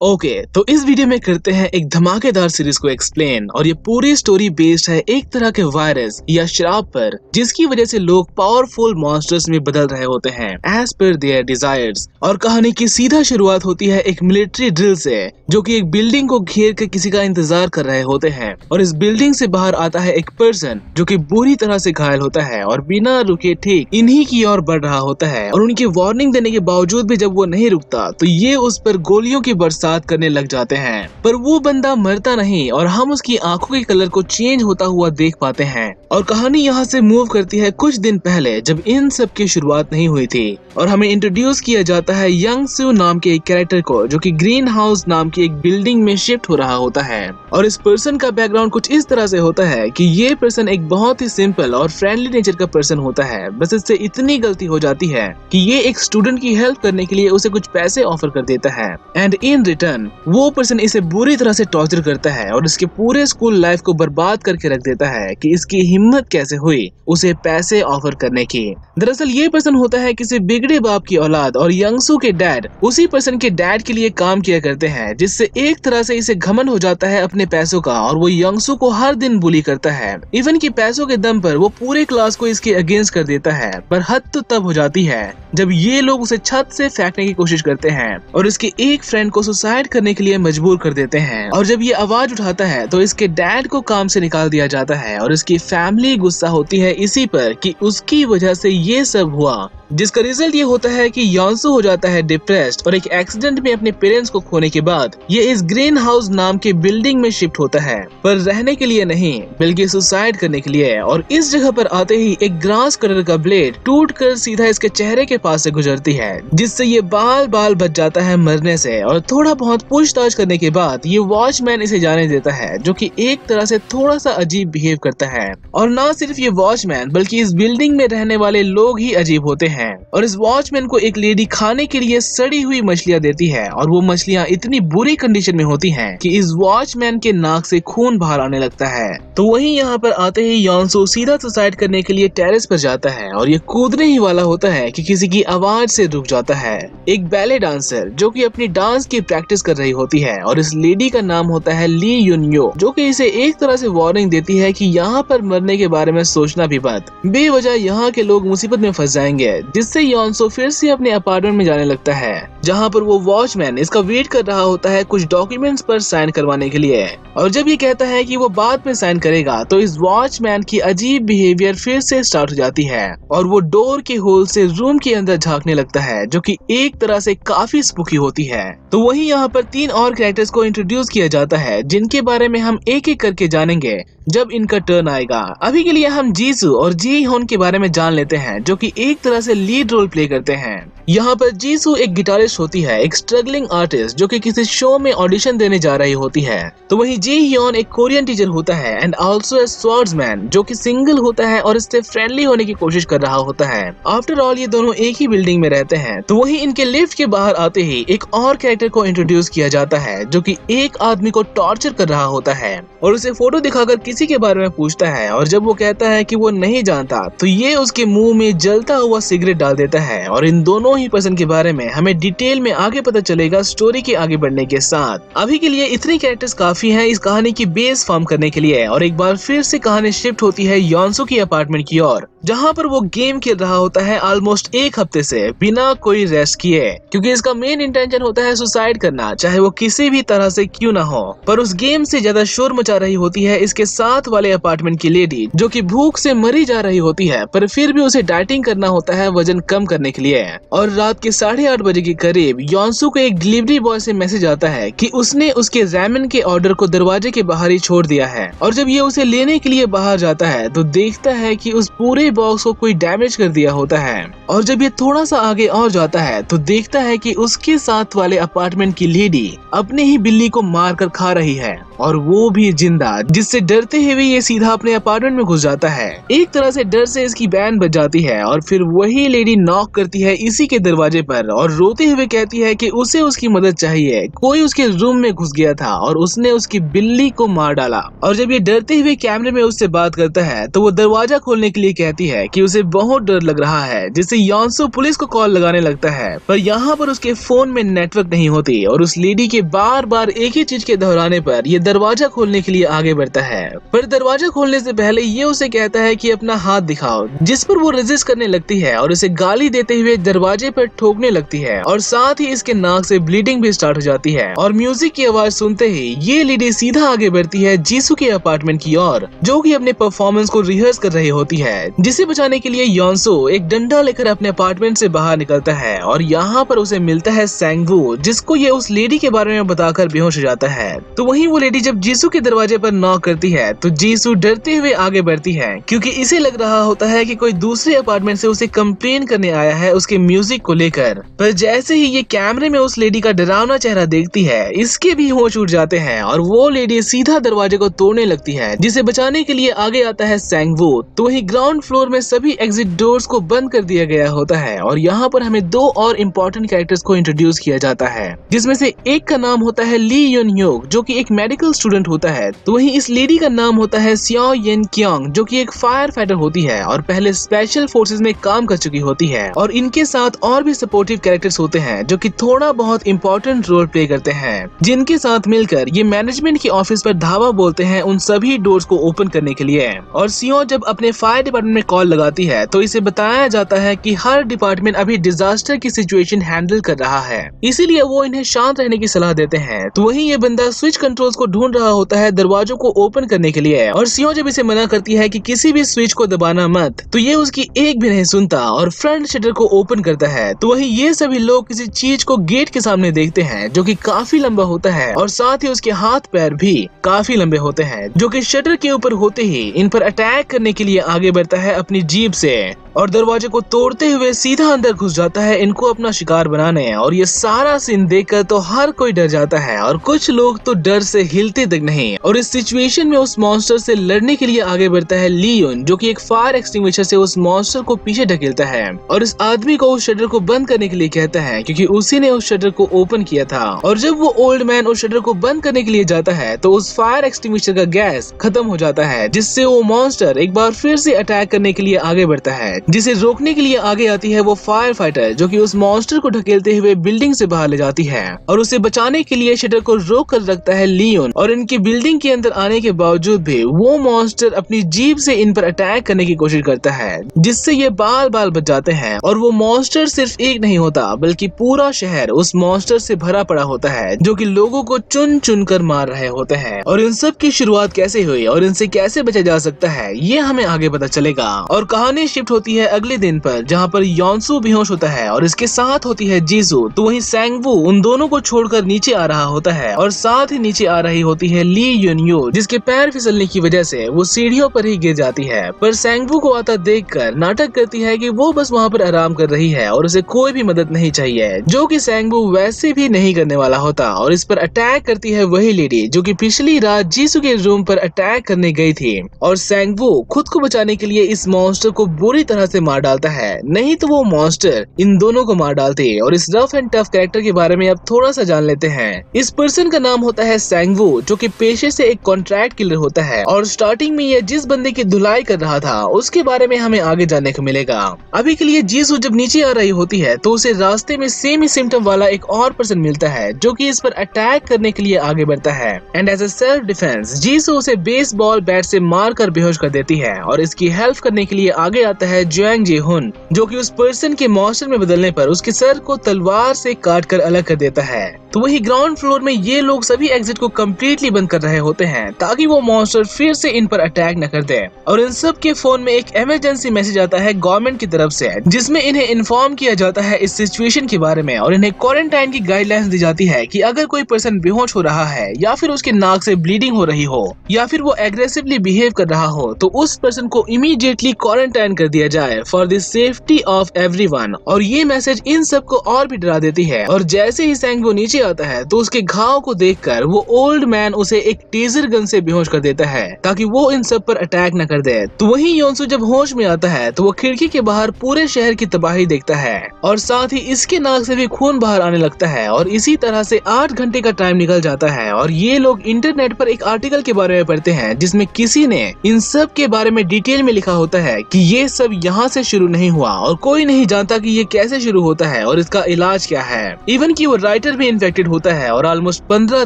Okay, तो इस video में करते हैं एक धमाकेदार सीरीज को एक्सप्लेन। और ये पूरी स्टोरी बेस्ड है एक तरह के वायरस या श्राप पर, जिसकी वजह से लोग पावरफुल मॉन्स्टर्स में बदल रहे होते हैं एज पर देयर डिजायर्स। और कहानी की सीधा शुरुआत होती है एक मिलिट्री ड्रिल से, जो कि एक बिल्डिंग को घेर कर किसी का इंतजार कर रहे होते हैं। और इस बिल्डिंग से बाहर आता है एक पर्सन जो कि बुरी तरह से घायल होता है और बिना रुके ठीक इन्हीं की ओर बढ़ रहा होता है। और उनकी वार्निंग देने के बावजूद भी जब वो नहीं रुकता तो ये उस पर गोलियों की बरसात करने लग जाते हैं। पर वो बंदा मरता नहीं और हम उसकी आंखों के कलर को चेंज होता हुआ देख पाते हैं। और कहानी यहाँ से मूव करती है कुछ दिन पहले, जब इन सब की शुरुआत नहीं हुई थी। और हमें इंट्रोड्यूस किया जाता है यंग सू नाम के एक कैरेक्टर को, जो कि ग्रीन हाउस नाम की एक बिल्डिंग में शिफ्ट हो रहा होता है। और इस पर्सन का बैकग्राउंड कुछ इस तरह से होता है कि ये पर्सन एक बहुत ही सिंपल और फ्रेंडली नेचर का पर्सन होता है। बस इससे इतनी गलती हो जाती है कि ये एक स्टूडेंट की हेल्प करने के लिए उसे कुछ पैसे ऑफर कर देता है, एंड इन रिटर्न वो पर्सन इसे बुरी तरह से टॉर्चर करता है और इसके पूरे स्कूल लाइफ को बर्बाद करके रख देता है कि इसकी हिम्मत कैसे हुई उसे पैसे ऑफर करने की। दरअसल ये पर्सन होता है किसी बिगड़े बाप की औलाद, और यंगसू के डैड उसी पर्सन के डैड के लिए काम किया करते हैं, जिससे एक तरह से इसे घमंड हो जाता है अपने पैसों का। और वो यंगसू को हर दिन बुली करता है, इवन कि पैसों के दम पर वो पूरे क्लास को इसके अगेंस्ट कर देता है। पर हद तो तब हो जाती है जब ये लोग उसे छत से फेंकने की कोशिश करते हैं और इसके एक फ्रेंड को सुसाइड करने के लिए मजबूर कर देते हैं। और जब ये आवाज उठाता है तो इसके डैड को काम से निकाल दिया जाता है और इसकी फैमिली गुस्सा होती है इसी पर कि उसकी वजह से ये सब हुआ, जिसका रिजल्ट ये होता है कि यंगसू हो जाता है डिप्रेस्ड और एक एक्सीडेंट में अपने पेरेंट्स को खोने के बाद ये इस ग्रीन हाउस नाम के बिल्डिंग में शिफ्ट होता है, पर रहने के लिए नहीं बल्कि सुसाइड करने के लिए। और इस जगह पर आते ही एक ग्रास कटर का ब्लेड टूटकर सीधा इसके चेहरे के पास से गुजरती है, जिससे ये बाल बाल बच जाता है मरने से। और थोड़ा बहुत पूछताछ करने के बाद ये वॉचमैन इसे जाने देता है, जो कि एक तरह से थोड़ा सा अजीब बिहेव करता है। और ना सिर्फ ये वॉचमैन बल्कि इस बिल्डिंग में रहने वाले लोग ही अजीब होते हैं। और इस वॉचमैन को एक लेडी खाने के लिए सड़ी हुई मछलियां देती है, और वो मछलियां इतनी बुरी कंडीशन में होती हैं कि इस वॉचमैन के नाक से खून बाहर आने लगता है। तो वहीं यहाँ पर आते ही यंगसू सीधा सुसाइड करने के लिए टेरेस पर जाता है और ये कूदने ही वाला होता है कि किसी की आवाज से रुक जाता है। एक बैले डांसर जो कि अपनी डांस की प्रैक्टिस कर रही होती है, और इस लेडी का नाम होता है ली युनयो, जो कि इसे एक तरह से वार्निंग देती है कि यहाँ पर मरने के बारे में सोचना भी मत, बेवजह यहाँ के लोग मुसीबत में फंस जाएंगे। जिससे यंगसू फिर से अपने अपार्टमेंट में जाने लगता है, जहाँ पर वो वॉचमैन इसका वेट कर रहा होता है कुछ डॉक्यूमेंट्स पर साइन करवाने के लिए। और जब ये कहता है कि वो बाद में साइन करेगा तो इस वॉचमैन की अजीब बिहेवियर फिर से स्टार्ट हो जाती है और वो डोर के होल से रूम के अंदर झांकने लगता है, जो कि एक तरह से काफी स्पूकी होती है। तो वहीं यहाँ पर 3 और कैरेक्टर्स को इंट्रोड्यूस किया जाता है, जिनके बारे में हम एक एक करके जानेंगे जब इनका टर्न आएगा। अभी के लिए हम जीसू और जी होन के बारे में जान लेते हैं, जो कि एक तरह से लीड रोल प्ले करते हैं। यहाँ पर जीसू एक गिटारिस्ट होती है, एक स्ट्रगलिंग आर्टिस्ट जो कि किसी शो में ऑडिशन देने जा रही होती है। तो वहीं जी ह्योन एक कोरियन टीचर होता है एंड आल्सो ए स्वॉर्ड्समैन, जो कि सिंगल होता है और इससे फ्रेंडली होने की कोशिश कर रहा होता है। आफ्टर ऑल ये दोनों एक ही बिल्डिंग में रहते हैं। तो वहीं इनके लिफ्ट के बाहर आते ही एक और कैरेक्टर को इंट्रोड्यूस किया जाता है, जो कि एक आदमी को टॉर्चर कर रहा होता है और उसे फोटो दिखाकर किसी के बारे में पूछता है। और जब वो कहता है कि वो नहीं जानता तो ये उसके मुंह में जलता हुआ सिगरेट डाल देता है। और इन दोनों ही पर्सन के बारे में हमें डिटेल में आगे पता चलेगा स्टोरी के आगे बढ़ने के साथ। अभी के लिए इतने कैरेक्टर्स काफी हैं इस कहानी की बेस फॉर्म करने के लिए। और एक बार फिर से कहानी शिफ्ट होती है यंगसू की अपार्टमेंट की ओर, जहाँ पर वो गेम खेल रहा होता है ऑलमोस्ट 1 हफ्ते से बिना कोई रेस्ट किए, क्योंकि इसका मेन इंटेंशन होता है सुसाइड करना, चाहे वो किसी भी तरह से क्यों ना हो। पर उस गेम से ज्यादा शोर मचा रही होती है इसके साथ वाले अपार्टमेंट की लेडी, जो कि भूख से मरी जा रही होती है, पर फिर भी उसे डाइटिंग करना होता है वजन कम करने के लिए। और रात के 8:30 बजे के करीब यंगसू को एक डिलीवरी बॉय से मैसेज आता है कि उसने उसके रैमेन के ऑर्डर को दरवाजे के बाहर ही छोड़ दिया है। और जब ये उसे लेने के लिए बाहर जाता है तो देखता है कि उस पूरे बॉक्स को कोई डैमेज कर दिया होता है। और जब ये थोड़ा सा आगे और जाता है तो देखता है कि उसके साथ वाले अपार्टमेंट की लेडी अपने ही बिल्ली को मार कर खा रही है। और वो भी जिंदा, जिससे डरते हुए ये सीधा अपने अपार्टमेंट में घुस जाता है। एक तरह से डर से इसकी बैंड बज जाती है और फिर वही लेडी नॉक करती है इसी के दरवाजे पर और रोते हुए कहती है कि उसे उसकी मदद चाहिए। कोई उसके रूम में घुस गया था और उसने उसकी बिल्ली को मार डाला। और जब ये डरते हुए कैमरे में उससे बात करता है तो वो दरवाजा खोलने के लिए कहती है कि उसे बहुत डर लग रहा है, जिससे योंसो पुलिस को कॉल लगाने लगता है। पर यहाँ पर उसके फोन में नेटवर्क नहीं होती और उस लेडी के बार बार एक ही चीज के दोहराने पर ये दरवाजा खोलने के लिए आगे बढ़ता है। पर दरवाजा खोलने से पहले ये उसे कहता है कि अपना हाथ दिखाओ, जिस पर वो रेजिस्ट करने लगती है और उसे गाली देते हुए दरवाजे पर ठोकने लगती है और साथ ही इसके नाक से ब्लीडिंग भी स्टार्ट हो जाती है। और म्यूजिक की आवाज सुनते ही ये लेडी सीधा आगे बढ़ती है जीसू के अपार्टमेंट की ओर, जो कि अपने परफॉर्मेंस को रिहर्स कर रही होती है। जिसे बचाने के लिए योंसो एक डंडा लेकर अपने अपार्टमेंट से बाहर निकलता है और यहाँ पर उसे मिलता है सैंगवू, जिसको ये उस लेडी के बारे में बताकर बेहोश हो जाता है। तो वहीं वो लेडी जब जीसू के दरवाजे पर नॉक करती है तो जीसू डरते हुए आगे बढ़ती है, क्योंकि इसे लग रहा होता है कि कोई दूसरे अपार्टमेंट से उसे कंप्लेन करने आया है उसके म्यूजिक को लेकर। पर जैसे ही ये कैमरे में उस लेडी का डरावना चेहरा देखती है, इसके भी होश उड़ जाते हैं और वो लेडी सीधा दरवाजे को तोड़ने लगती है, जिसे बचाने के लिए आगे आता है सैंगवू। तो वहीं ग्राउंड फ्लोर में सभी एग्जिट डोर्स को बंद कर दिया गया होता है और यहाँ पर हमें दो और इम्पोर्टेंट कैरेक्टर्स को इंट्रोड्यूस किया जाता है, जिसमें से एक का नाम होता है ली युन ह्योक, जो कि एक मेडिकल स्टूडेंट होता है। तो वहीं इस लेडी का नाम होता है सियाओ येन क्योंग, जो कि एक फायर फाइटर होती है और पहले स्पेशल फोर्सेस में काम कर चुकी होती है। और इनके साथ और भी सपोर्टिव कैरेक्टर्स होते हैं जो कि थोड़ा बहुत इम्पोर्टेंट रोल प्ले करते हैं, जिनके साथ मिलकर ये मैनेजमेंट की ऑफिस पर धावा बोलते हैं उन सभी डोर्स को ओपन करने के लिए। और सियो जब अपने फायर डिपार्टमेंट में कॉल लगाती है तो इसे बताया जाता है कि हर डिपार्टमेंट अभी डिजास्टर की सिचुएशन हैंडल कर रहा है, इसीलिए वो इन्हें शांत रहने की सलाह देते हैं। तो वहीं ये बंदा स्विच कंट्रोल्स को ढूंढ रहा होता है दरवाजों को ओपन करने के लिए, और सियो जब इसे मना करती है कि किसी भी स्विच को दबाना मत, तो ये उसकी एक भी नहीं सुनता और फ्रंट शटर को ओपन करता है। तो वहीं ये सभी लोग किसी चीज को गेट के सामने देखते हैं जो कि काफी लंबा होता है और साथ ही उसके हाथ पैर भी काफी लंबे होते हैं, जो कि शटर के ऊपर होते ही इन पर अटैक करने के लिए आगे बढ़ता है अपनी जीप से और दरवाजे को तोड़ते हुए सीधा अंदर घुस जाता है इनको अपना शिकार बनाने। और ये सारा सीन देखकर तो हर कोई डर जाता है और कुछ लोग तो डर से हिलते तक नहीं। और इस सिचुएशन में उस मॉन्स्टर से लड़ने के लिए आगे बढ़ता है ली युन, जो कि एक फायर एक्सटिंग्विशर से उस मॉन्स्टर को पीछे ढकेलता है और इस आदमी को उस शटर को बंद करने के लिए कहता है, क्योंकि उसी ने उस शटर को ओपन किया था। और जब वो ओल्ड मैन उस शटर को बंद करने के लिए जाता है तो उस फायर एक्सटिंग्विशर का गैस खत्म हो जाता है, जिससे वो मॉन्स्टर एक बार फिर से अटैक करने के लिए आगे बढ़ता है। जिसे रोकने के लिए आगे आती है वो फायर फाइटर, जो कि उस मॉन्स्टर को ढकेलते हुए बिल्डिंग से बाहर ले जाती है और उसे बचाने के लिए शटर को रोक कर रखता है ली युन। और इनकी बिल्डिंग के अंदर आने के बावजूद भी वो मॉन्स्टर अपनी जीप से इन पर अटैक करने की कोशिश करता है, जिससे ये बाल बाल बच जाते हैं। और वो मॉन्स्टर सिर्फ एक नहीं होता बल्कि पूरा शहर उस मॉन्स्टर से भरा पड़ा होता है, जो कि लोगों को चुन चुन कर मार रहे होते हैं। और इन सब की शुरुआत कैसे हुई और इनसे कैसे बचा जा सकता है ये हमें आगे पता चलेगा। और कहानी शिफ्ट होती है अगले दिन पर, जहाँ पर योंसू बेहोश होता है और इसके साथ होती है जीसू। तो वहीं सैंगवू उन दोनों को छोड़कर नीचे आ रहा होता है और साथ ही नीचे आ रही होती है ली युन ह्योक, जिसके पैर फिसलने की वजह से वो सीढ़ियों पर ही गिर जाती है। पर सैंगवू को आता देखकर नाटक करती है कि वो बस वहाँ पर आराम कर रही है और उसे कोई भी मदद नहीं चाहिए, जो कि सैंगवू वैसे भी नहीं करने वाला होता। और इस पर अटैक करती है वही लेडी जो कि पिछली रात जीसू के रूम पर अटैक करने गई थी। और सैंगवू खुद को बचाने के लिए इस मॉन्स्टर को बुरी तरह से मार डालता है, नहीं तो वो मॉन्स्टर इन दोनों को मार डालते। और इस रफ एंड टफ कैरेक्टर के बारे में अब थोड़ा सा जान लेते हैं। इस पर्सन का नाम होता है सैंगवू, जो कि पेशे से एक कॉन्ट्रैक्ट किलर होता है। और स्टार्टिंग में ये जिस बंदे की धुलाई कर रहा था उसके बारे में हमें आगे जानने को मिलेगा। अभी के लिए जीसू जब नीचे आ रही होती है तो उसे रास्ते में सेम ही सिम्टम वाला एक और पर्सन मिलता है, जो कि इस पर अटैक करने के लिए आगे बढ़ता है। And as a self defence Jisoo उसे बेसबॉल बैट से मार कर बेहोश कर देती है। और इसकी हेल्प करने के लिए आगे आता है जुएंग जी हुन, जो कि उस पर्सन के मॉन्स्टर में बदलने पर उसके सर को तलवार से काट कर अलग कर देता है। तो वही ग्राउंड फ्लोर में ये लोग सभी एग्जिट को कम्प्लीटली बंद कर रहे होते हैं ताकि वो मॉन्स्टर फिर से इन पर अटैक न कर दे। और इन सब के फोन में एक इमरजेंसी मैसेज आता है गवर्नमेंट की तरफ से, जिसमें इन्हें इन्फॉर्म किया जाता है इस सिचुएशन के बारे में और इन्हें क्वारंटाइन की गाइडलाइंस दी जाती है कि अगर कोई पर्सन बेहोश हो रहा है या फिर उसके नाक से ब्लीडिंग हो रही हो या फिर वो एग्रेसिवली बिहेव कर रहा हो तो उस पर्सन को इमीडिएटली क्वारंटाइन कर दिया जाए for the safety of everyone. और ये मैसेज इन सबको और भी डरा देती है। और जैसे ही सैंगवू नीचे आता है तो उसके घाव को देखकर वो ओल्ड मैन उसे एक टेजर गन से बेहोश कर देता है ताकि वो इन सब पर अटैक न कर दे। तो वहीं योनसू जब होश में आता है तो वो खिड़की के बाहर पूरे शहर की तबाही देखता है और साथ ही इसके नाक से भी खून बाहर आने लगता है। और इसी तरह से 8 घंटे का टाइम निकल जाता है और ये लोग इंटरनेट पर एक आर्टिकल के बारे में पढ़ते हैं जिसमें किसी ने इन सब के बारे में डिटेल में लिखा होता है कि ये सब यहाँ से शुरू नहीं हुआ और कोई नहीं जानता कि ये कैसे शुरू होता है और इसका इलाज क्या है। इवन कि वो राइटर भी इन्फेक्टेड होता है और ऑलमोस्ट 15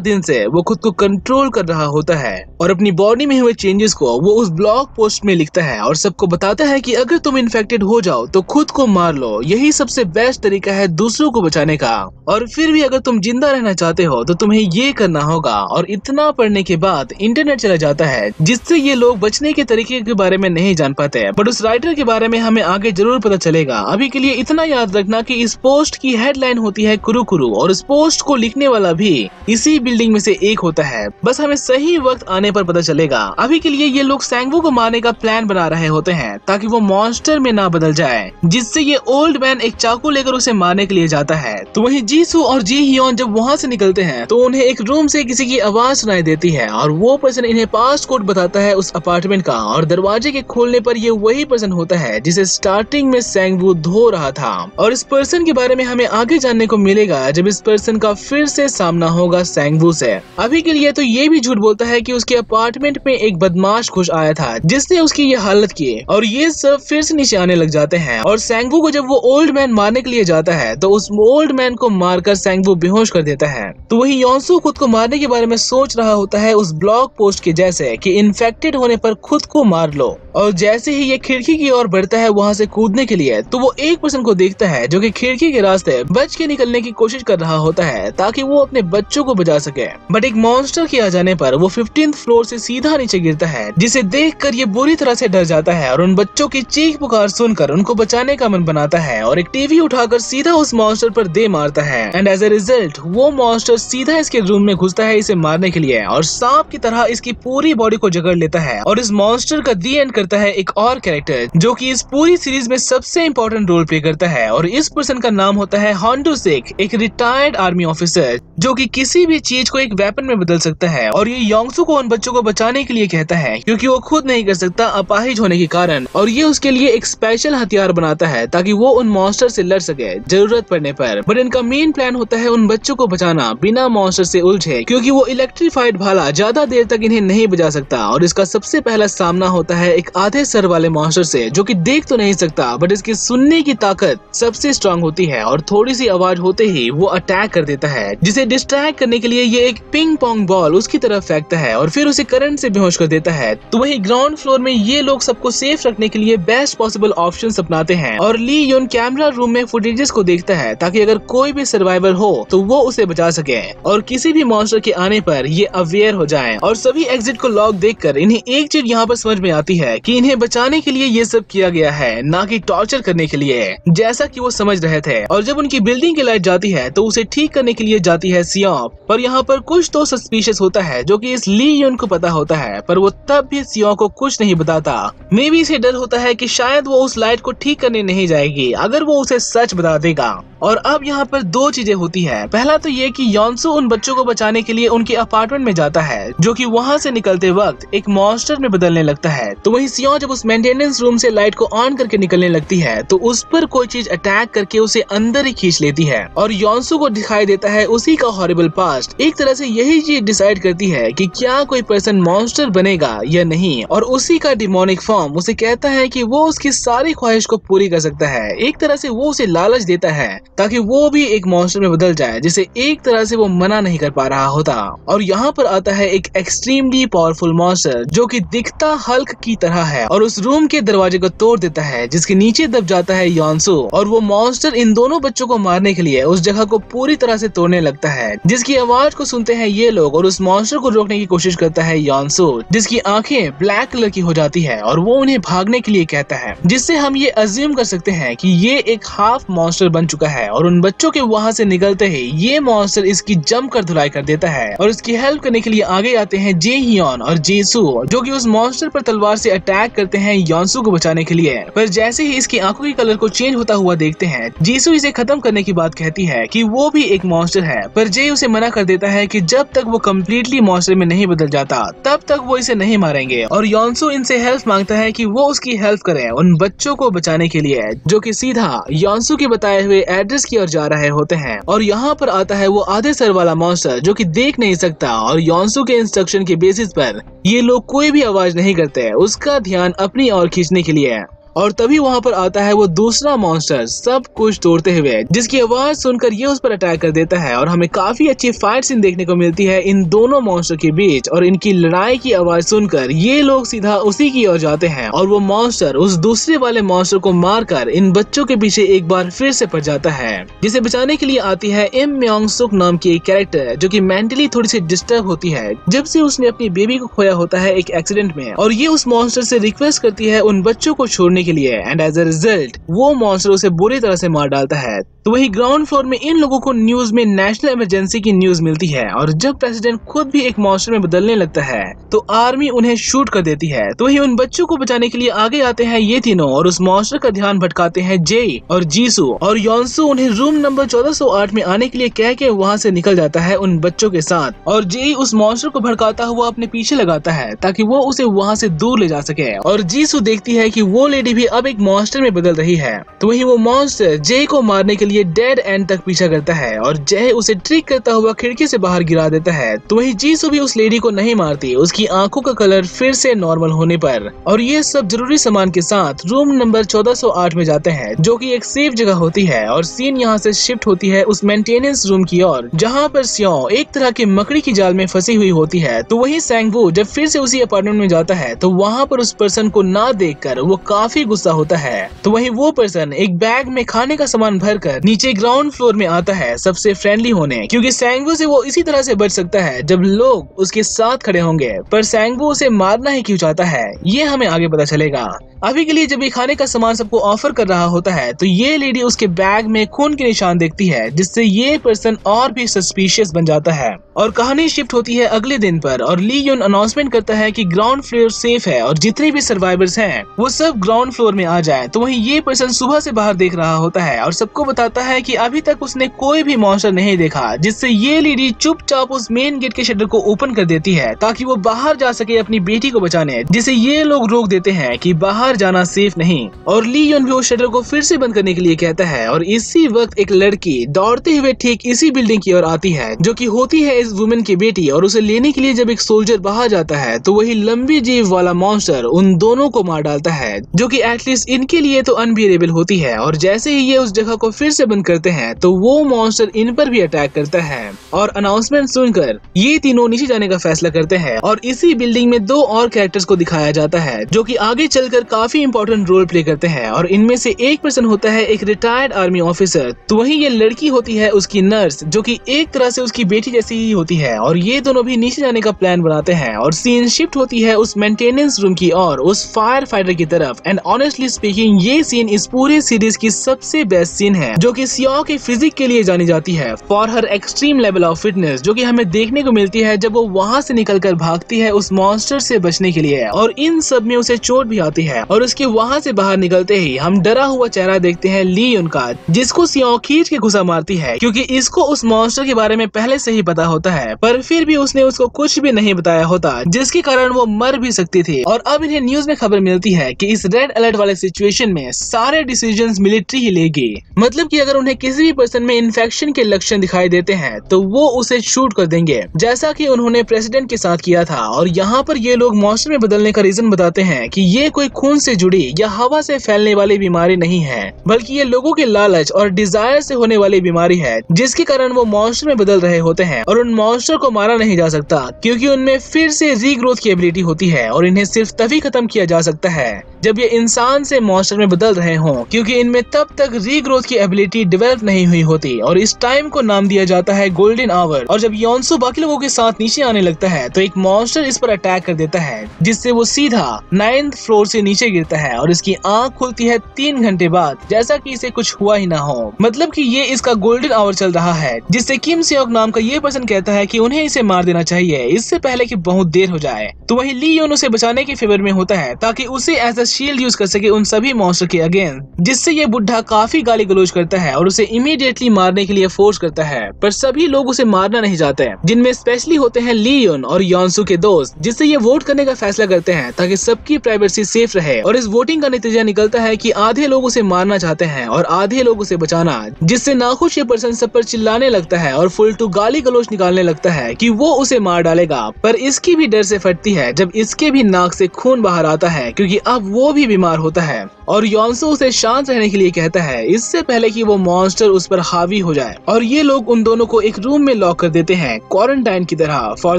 दिन से वो खुद को कंट्रोल कर रहा होता है और अपनी बॉडी में हुए चेंजेस को वो उस ब्लॉग पोस्ट में लिखता है और सबको बताता है कि अगर तुम इन्फेक्टेड हो जाओ तो खुद को मार लो, यही सबसे बेस्ट तरीका है दूसरों को बचाने का। और फिर भी अगर तुम जिंदा रहना चाहते हो तो तुम्हें ये करना होगा। और इतना पढ़ने के बाद इंटरनेट चला जाता है जिससे ये लोग बचने के तरीके के बारे में नहीं जान पाते, बट उस राइटर के बारे में हमें आगे जरूर पता चलेगा। अभी के लिए इतना याद रखना कि इस पोस्ट की हेडलाइन होती है कुरुकुरु और इस पोस्ट को लिखने वाला भी इसी बिल्डिंग में से एक होता है। बस हमें सही वक्त आने पर पता चलेगा। अभी के लिए ये लोग सैंगवू को मारने का प्लान बना रहे होते हैं ताकि वो मॉन्स्टर में ना बदल जाए, जिससे ये ओल्ड मैन एक चाकू लेकर उसे मारने के लिए जाता है। तो वहीं जीसू और जी हियोन जब वहाँ से निकलते हैं तो उन्हें एक रूम से किसी की आवाज सुनाई देती है और वो पर्सन इन्हें पास कोड बताता है उस अपार्टमेंट का। और दरवाजे के खोलने पर ये वही पर्सन होता है जिसे स्टार्टिंग में सैंगवू धो रहा था। और इस पर्सन के बारे में हमें आगे जानने को मिलेगा जब इस पर्सन का फिर से सामना होगा सैंगवू से। अभी के लिए तो ये भी झूठ बोलता है कि उसके अपार्टमेंट में एक बदमाश खुश आया था जिसने उसकी ये हालत की और ये सब फिर से नीचे आने लग जाते हैं। और सैंगवू को जब वो ओल्ड मैन मारने के लिए जाता है तो उस ओल्ड मैन को मारकर सैंगवू बेहोश कर देता है। तो वही योनसू खुद को मारने के बारे में सोच रहा होता है उस ब्लॉग पोस्ट के जैसे कि इन्फेक्टेड होने पर खुद को मार लो। और जैसे ही ये खिड़की की ओर बढ़ता है वहाँ से कूदने के लिए तो वो एक पर्सन को देखता है जो कि खिड़की के रास्ते बच के निकलने की कोशिश कर रहा होता है ताकि वो अपने बच्चों को बचा सके। बट एक मॉन्स्टर के आ जाने पर वो 15th फ्लोर से सीधा नीचे गिरता है, जिसे देखकर ये बुरी तरह से डर जाता है और उन बच्चों की चीख पुकार सुनकर उनको बचाने का मन बनाता है और एक टीवी उठाकर सीधा उस मॉन्स्टर पर दे मारता है। एंड एज ए रिजल्ट वो मॉन्स्टर सीधा इसके रूम में घुसता है इसे मारने के लिए और सांप की तरह इसकी पूरी बॉडी को जकड़ लेता है। और इस मॉन्स्टर का दी एंड करता है एक और कैरेक्टर जो कि इस पूरी सीरीज में सबसे इम्पोर्टेंट रोल प्ले करता है और इस पर्सन का नाम होता है होंडो सिक, एक रिटायर्ड आर्मी ऑफिसर जो कि किसी भी चीज को एक वेपन में बदल सकता है। और ये योंगसू को उन बच्चों को बचाने के लिए कहता है क्योंकि वो खुद नहीं कर सकता अपाहिज होने के कारण, और ये उसके लिए एक स्पेशल हथियार बनाता है ताकि वो उन मॉन्स्टर से लड़ सके जरूरत पड़ने पर। बट इनका मेन प्लान होता है उन बच्चों को बचाना बिना मॉन्स्टर से उलझे, क्योंकि वो इलेक्ट्रीफाइड भाला ज्यादा देर तक इन्हें नहीं बचा सकता। और इसका सबसे पहला सामना होता है एक आधे सर वाले मॉन्स्टर से जो कि देख तो नहीं सकता बट इसकी सुनने की ताकत सबसे स्ट्रांग होती है और थोड़ी सी आवाज होते ही वो अटैक कर देता है, जिसे डिस्ट्रैक्ट करने के लिए ये एक पिंग पोंग बॉल उसकी तरफ फेंकता है और फिर उसे करंट से बेहोश कर देता है। तो वही ग्राउंड फ्लोर में ये लोग सबको सेफ रखने के लिए बेस्ट पॉसिबल ऑप्शंस अपनाते हैं और ली यून कैमरा रूम में फुटेजेस को देखता है ताकि अगर कोई भी सर्वाइवर हो तो वो उसे बचा सके और किसी भी मॉन्स्टर के आने पर ये अवेयर हो जाए। और सभी एग्जिट को लॉक देखकर इन्हें एक चीज यहाँ पर समझ में आती है कि इन्हें बचाने के लिए ये सब किया गया है, ना कि टॉर्चर करने के लिए, जैसा कि वो समझ रहे थे। और जब उनकी बिल्डिंग की लाइट जाती है तो उसे ठीक करने के लिए जाती है सियों, पर यहाँ पर कुछ तो सस्पिशियस होता है जो कि इस ली यून को पता होता है, पर वो तब भी सियों को कुछ नहीं बताता। मे बी इसे डर होता है कि शायद वो उस लाइट को ठीक करने नहीं जाएगी अगर वो उसे सच बता देगा। और अब यहाँ पर दो चीजें होती है। पहला तो ये कि योंसू उन बच्चों को बचाने के लिए उनके अपार्टमेंट में जाता है जो कि वहाँ से निकलते वक्त एक मॉन्स्टर में बदलने लगता है। तो वहीं सियों जब उस मेंटेनेंस रूम से लाइट को ऑन करके निकलने लगती है तो उस पर कोई चीज अटैक करके उसे अंदर ही खींच लेती है और योंसू को दिखाई देता है उसी का हॉरिबल पास्ट। एक तरह से यही चीज डिसाइड करती है कि क्या कोई पर्सन मॉन्स्टर बनेगा या नहीं, और उसी का डिमोनिक फॉर्म उसे कहता है कि वो उसकी सारी ख्वाहिश को पूरी कर सकता है। एक तरह से वो उसे लालच देता है ताकि वो भी एक मॉन्स्टर में बदल जाए, जिसे एक तरह से वो मना नहीं कर पा रहा होता। और यहाँ पर आता है एक एक्सट्रीमली पावरफुल मॉन्स्टर जो कि दिखता हल्क की तरह है और उस रूम के दरवाजे को तोड़ देता है, जिसके नीचे दब जाता है योंसू। और वो मॉन्स्टर इन दोनों बच्चों को मारने के लिए उस जगह को पूरी तरह से तोड़ने लगता है, जिसकी आवाज को सुनते हैं ये लोग और उस मॉन्स्टर को रोकने की कोशिश करता है योंसू, जिसकी आंखें ब्लैक कलर की हो जाती है और वो उन्हें भागने के लिए कहता है, जिससे हम ये अज्यूम कर सकते हैं कि ये एक हाफ मॉन्स्टर बन चुका है। और उन बच्चों के वहाँ से निकलते ही ये मॉन्स्टर इसकी जमकर धुलाई कर देता है और इसकी हेल्प करने के लिए आगे आते हैं जे हियोन और जीसू, जो कि उस मॉन्स्टर पर तलवार से अटैक करते हैं योंसू को बचाने के लिए। पर जैसे ही इसकी आंखों के कलर को चेंज होता हुआ देखते हैं, जीसू इसे खत्म करने की बात कहती है कि वो भी एक मॉन्स्टर है, पर जे उसे मना कर देता है कि जब तक वो कम्प्लीटली मॉन्स्टर में नहीं बदल जाता तब तक वो इसे नहीं मारेंगे। और योंसू इनसे हेल्प मांगता है कि वो उसकी हेल्प करें उन बच्चों को बचाने के लिए, जो कि सीधा योंसू के बताए हुए एड्रेस की ओर जा रहे होते हैं। और यहाँ पर आता है वो आधे सर वाला मॉन्स्टर जो कि देख नहीं सकता, और योंसू के इंस्ट्रक्शन के बेसिस पर ये लोग कोई भी आवाज नहीं करते उसका ध्यान अपनी ओर खींचने के लिए। और तभी वहाँ पर आता है वो दूसरा मॉन्स्टर सब कुछ तोड़ते हुए, जिसकी आवाज सुनकर ये उस पर अटैक कर देता है। और हमें काफी अच्छी फाइट सीन देखने को मिलती है इन दोनों मॉन्स्टर के बीच, और इनकी लड़ाई की आवाज सुनकर ये लोग सीधा उसी की ओर जाते हैं, और वो मॉन्स्टर उस दूसरे वाले मॉन्स्टर को मारकर इन बच्चों के पीछे एक बार फिर से पड़ जाता है, जिसे बचाने के लिए आती है इम म्योंग सुक नाम की एक कैरेक्टर, जो कि मेंटली थोड़ी सी डिस्टर्ब होती है जब से उसने अपनी बेबी को खोया होता है एक एक्सीडेंट में। और ये उस मॉन्स्टर से रिक्वेस्ट करती है उन बच्चों को छोड़ने के लिए, एंड एज अ रिजल्ट वो मॉन्स्टर उसे बुरी तरह से मार डालता है। तो वही ग्राउंड फ्लोर में इन लोगों को न्यूज में नेशनल इमरजेंसी की न्यूज मिलती है, और जब प्रेसिडेंट खुद भी एक मॉन्स्टर में बदलने लगता है तो आर्मी उन्हें शूट कर देती है। तो वही उन बच्चों को बचाने के लिए आगे आते हैं ये तीनों, और उस मॉन्स्टर का ध्यान भटकाते हैं जे और जीसू। और योंसू उन्हें रूम नंबर 1408 में आने के लिए कह के वहाँ से निकल जाता है उन बच्चों के साथ, और जे उस मॉन्स्टर को भड़काता हुआ अपने पीछे लगाता है ताकि वो उसे वहाँ से दूर ले जा सके। और जीसू देखती है कि वो लेडी भी अब एक मॉन्स्टर में बदल रही है। तो वही वो मॉन्स्टर जे को मारने के लिए डेड एंड तक पीछा करता है, और जय उसे ट्रिक करता हुआ खिड़की से बाहर गिरा देता है। तो वही जीसू भी उस लेडी को नहीं मारती उसकी आंखों का कलर फिर से नॉर्मल होने पर। और ये सब जरूरी सामान के साथ रूम नंबर 1408 में जाते हैं, जो कि एक सेफ जगह होती है। और सीन यहाँ से शिफ्ट होती है उस मेंटेनेंस रूम की ओर, जहाँ पर स्यों एक तरह की मकड़ी की जाल में फंसी हुई होती है। तो वही सैंगवू जब फिर से उसी अपार्टमेंट में जाता है तो वहाँ पर उस पर्सन को ना देखकर वो काफी गुस्सा होता है। तो वही वो पर्सन एक बैग में खाने का सामान भरकर नीचे ग्राउंड फ्लोर में आता है सबसे फ्रेंडली होने, क्योंकि सैंगवू से वो इसी तरह से बच सकता है जब लोग उसके साथ खड़े होंगे। पर सैंगवू उसे मारना ही क्यों चाहता है ये हमें आगे पता चलेगा। अभी के लिए जब ये खाने का सामान सबको ऑफर कर रहा होता है तो ये लेडी उसके बैग में खून के निशान देखती है, जिससे ये पर्सन और भी सस्पिशियस बन जाता है। और कहानी शिफ्ट होती है अगले दिन पर, और ली यून अनाउंसमेंट करता है कि ग्राउंड फ्लोर सेफ है और जितने भी सर्वाइवर्स हैं वो सब ग्राउंड फ्लोर में आ जाए। तो वहीं ये पर्सन सुबह से बाहर देख रहा होता है और सबको बताता है कि अभी तक उसने कोई भी मॉन्स्टर नहीं देखा, जिससे ये लेडी चुपचाप उस मेन गेट के शटर को ओपन कर देती है ताकि वो बाहर जा सके अपनी बेटी को बचाने, जिसे ये लोग रोक देते हैं कि बाहर जाना सेफ नहीं। और ली यून भी उस शटर को फिर से बंद करने के लिए कहता है, और इसी वक्त एक लड़की दौड़ते हुए ठीक इसी बिल्डिंग की ओर आती है, जो कि होती है इस वुमेन की बेटी। और उसे लेने के लिए जब एक सोल्जर बाहर जाता है तो वही लंबी जीव वाला मॉन्स्टर उन दोनों को मार डालता है, जो कि एटलीस्ट इनके लिए तो अनबियरेबल होती है। और जैसे ही ये उस जगह को फिर से बंद करते हैं तो वो मॉन्स्टर इन पर भी अटैक करता है। और अनाउंसमेंट सुनकर ये तीनों नीचे जाने का फैसला करते हैं, और इसी बिल्डिंग में दो और कैरेक्टर्स को दिखाया जाता है जो कि आगे चलकर काफी इंपॉर्टेंट रोल प्ले करते हैं। और इनमें से एक पर्सन होता है एक रिटायर्ड आर्मी ऑफिसर, तो वहीं ये लड़की होती है उसकी नर्स, जो कि एक तरह से उसकी बेटी जैसी ही होती है। और ये दोनों भी नीचे जाने का प्लान बनाते हैं, और सीन शिफ्ट होती है उस मेंटेनेंस रूम की और उस फायर फाइटर की तरफ। एंड ऑनेस्टली स्पीकिंग ये सीन इस पूरे सीरीज की सबसे बेस्ट सीन है, जो कि सियो के फिजिक के लिए जानी जाती है for her extreme level of fitness, जो कि हमें देखने को मिलती है जब वो वहाँ से निकलकर भागती है उस मॉन्स्टर से बचने के लिए। और इन सब में उसे चोट भी आती है, और उसके वहाँ से बाहर निकलते ही हम डरा हुआ चेहरा देखते हैं ली यून का, जिसको सियो खींच के घुसा मारती है, क्योंकि इसको उस मॉन्स्टर के बारे में पहले से ही पता होता है, पर फिर भी उसने उसको कुछ भी नहीं बताया होता, जिसके कारण वो मर भी सकती थी। और अब इन्हें न्यूज में खबर मिलती है कि इस रेड अलर्ट वाले सिचुएशन में सारे डिसीजंस मिलिट्री ही लेगी, मतलब कि अगर उन्हें किसी भी पर्सन में इन्फेक्शन के लक्षण दिखाई देते हैं तो वो उसे शूट कर देंगे, जैसा कि उन्होंने प्रेसिडेंट के साथ किया था। और यहाँ पर ये लोग मॉन्स्टर में बदलने का रीजन बताते हैं कि ये कोई खून से जुड़ी या हवा से फैलने वाली बीमारी नहीं है, बल्कि ये लोगों के लालच और डिजायर से होने वाली बीमारी है, जिसके कारण वो मॉन्स्टर में बदल रहे होते हैं। और उन मॉन्स्टर को मारा नहीं जा सकता क्योंकि उनमें फिर से रीग्रोथ की एबिलिटी होती है, और इन्हें सिर्फ तभी खत्म किया जा सकता है जब ये इंसान से मॉन्स्टर में बदल रहे हों, क्योंकि इनमें तब तक रीग्रोथ की एबिलिटी डेवलप नहीं हुई होती। और इस टाइम को नाम दिया जाता है गोल्डन आवर। और जब योंसू बाकी लोगों के साथ नीचे आने लगता है तो एक मॉन्स्टर इस पर अटैक कर देता है, जिससे वो सीधा 9th फ्लोर से नीचे गिरता है और इसकी आंख खुलती है 3 घंटे बाद, जैसा कि इसे कुछ हुआ ही ना हो। मतलब कि ये इसका गोल्डन आवर चल रहा है, जिससे किम सेओक नाम का ये पर्सन कहता है कि उन्हें इसे मार देना चाहिए इससे पहले कि बहुत देर हो जाए। तो वही ली योन उसे बचाने के फेवर में होता है ताकि उसे एज अ शील्ड यूज कर सके उन सभी मॉन्स्टर के अगेंस्ट, जिससे ये बुढ़ा काफी गाली गलौज करता है और उसे इमीडिएटली मारने के लिए फोर्स करता है। पर सभी लोग उसे मारना नहीं चाहते, जिनमें स्पेशली होते हैं ली योन और योंसू के दोस्त, जिससे ये वोट करने का फैसला करते हैं ताकि सबकी प्राइवेसी सेफ रहे। और इस वोटिंग का नतीजा निकलता है कि आधे लोग उसे मारना चाहते हैं और आधे लोग उसे बचाना, जिससे नाखुश ये पर्सन सब पर चिल्लाने लगता है और फुल टू गाली गलौज निकालने लगता है कि वो उसे मार डालेगा। पर इसकी भी डर से फटती है जब इसके भी नाक से खून बाहर आता है, क्योंकि अब वो भी बीमार होता है। और योंसू उसे शांत रहने के लिए कहता है इससे पहले कि वो मॉन्स्टर उस पर हावी हो जाए। और ये लोग उन दोनों को एक रूम में लॉक कर देते हैं क्वारंटाइन की तरह, for